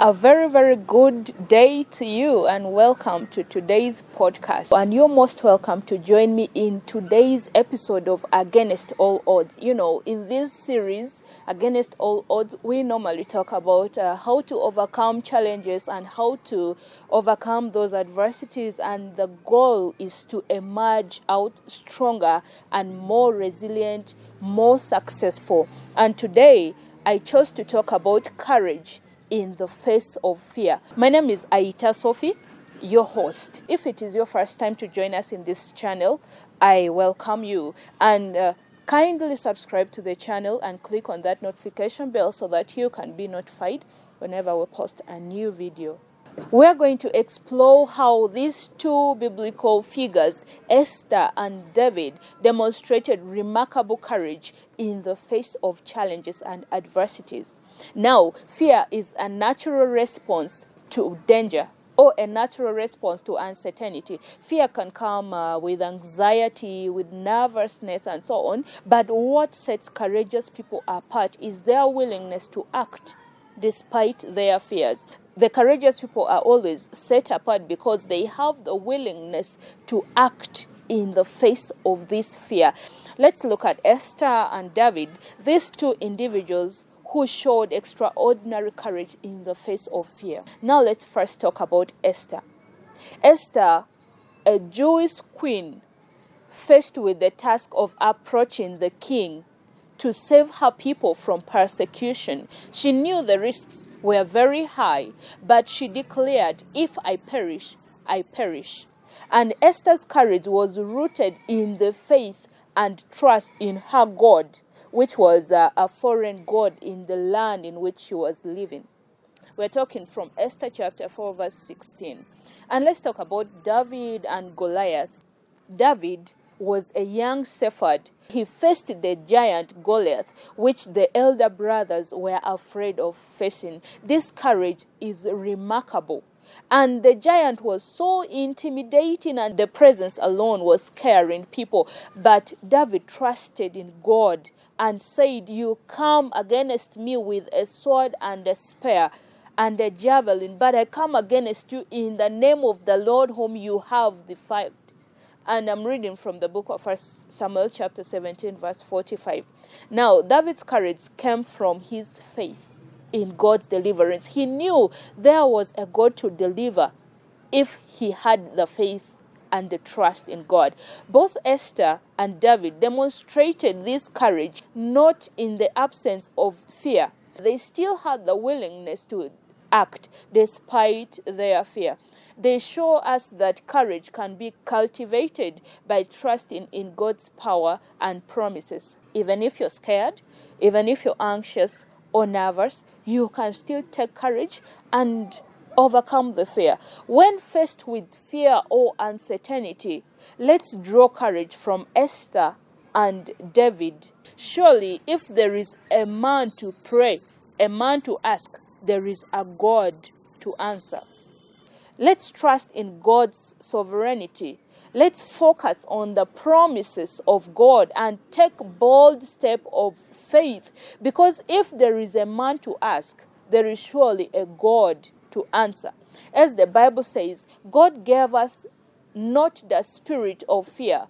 A very, very good day to you and welcome to today's podcast. And you're most welcome to join me in today's episode of Against All Odds. In this series, Against All Odds, we normally talk about how to overcome challenges and how to overcome those adversities. And the goal is to emerge out stronger and more resilient, more successful. And today, I chose to talk about courage in the face of fear. My name is Aitaa Sophie, your host. If it is your first time to join us in this channel, I welcome you and kindly subscribe to the channel and click on that notification bell so that you can be notified whenever we post a new video. We're going to explore how these two biblical figures, Esther and David, demonstrated remarkable courage in the face of challenges and adversities. Now, fear is a natural response to danger or a natural response to uncertainty. Fear can come with anxiety, with nervousness, and so on. But what sets courageous people apart is their willingness to act despite their fears. The courageous people are always set apart because they have the willingness to act in the face of this fear. Let's look at Esther and David, these two individuals who showed extraordinary courage in the face of fear. Now let's first talk about Esther. Esther, a Jewish queen, faced with the task of approaching the king to save her people from persecution. She knew the risks were very high, but she declared, "If I perish, I perish." And Esther's courage was rooted in the faith and trust in her God, which was a foreign god in the land in which she was living. We're talking from Esther chapter 4 verse 16. And let's talk about David and Goliath. David was a young shepherd. He faced the giant Goliath, which the elder brothers were afraid of facing. This courage is remarkable. And the giant was so intimidating and the presence alone was scaring people. But David trusted in God and said, "You come against me with a sword and a spear and a javelin, but I come against you in the name of the Lord whom you have defied." And I'm reading from the book of 1 Samuel chapter 17 verse 45. Now, David's courage came from his faith in God's deliverance. He knew there was a God to deliver if he had the faith and the trust in God. Both Esther and David demonstrated this courage not in the absence of fear. They still had the willingness to act despite their fear. They show us that courage can be cultivated by trusting in God's power and promises. Even if you're scared, even if you're anxious or nervous, you can still take courage and overcome the fear. When faced with fear or uncertainty, let's draw courage from Esther and David. Surely, if there is a man to pray, a man to ask, there is a God to answer. Let's trust in God's sovereignty. Let's focus on the promises of God and take bold step of faith, because if there is a man to ask, there is surely a God to answer. As the Bible says, God gave us not the spirit of fear,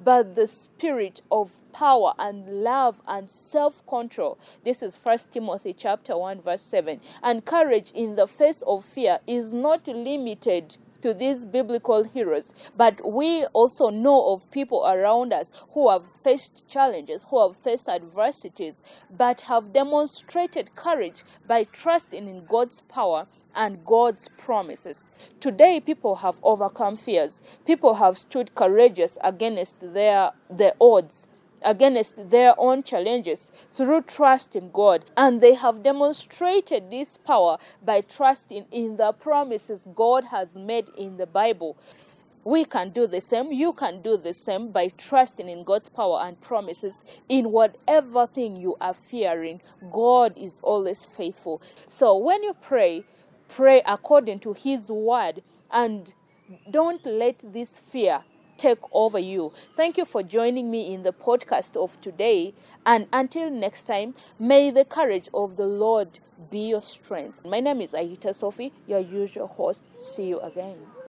but the spirit of power and love and self-control. This is 1 Timothy chapter 1 verse 7. And courage in the face of fear is not limited to these biblical heroes, but we also know of people around us who have faced challenges, who have faced adversities, but have demonstrated courage by trusting in God's power and God's promises. Today, people have overcome fears. People have stood courageous against the odds, against their own challenges through trust in God. And they have demonstrated this power by trusting in the promises God has made in the Bible. We can do the same. You can do the same by trusting in God's power and promises in whatever thing you are fearing. God is always faithful. So when you pray according to His word and don't let this fear take over you. Thank you for joining me in the podcast of today. And until next time, may the courage of the Lord be your strength. My name is Aitaa Sophie, your usual host. See you again.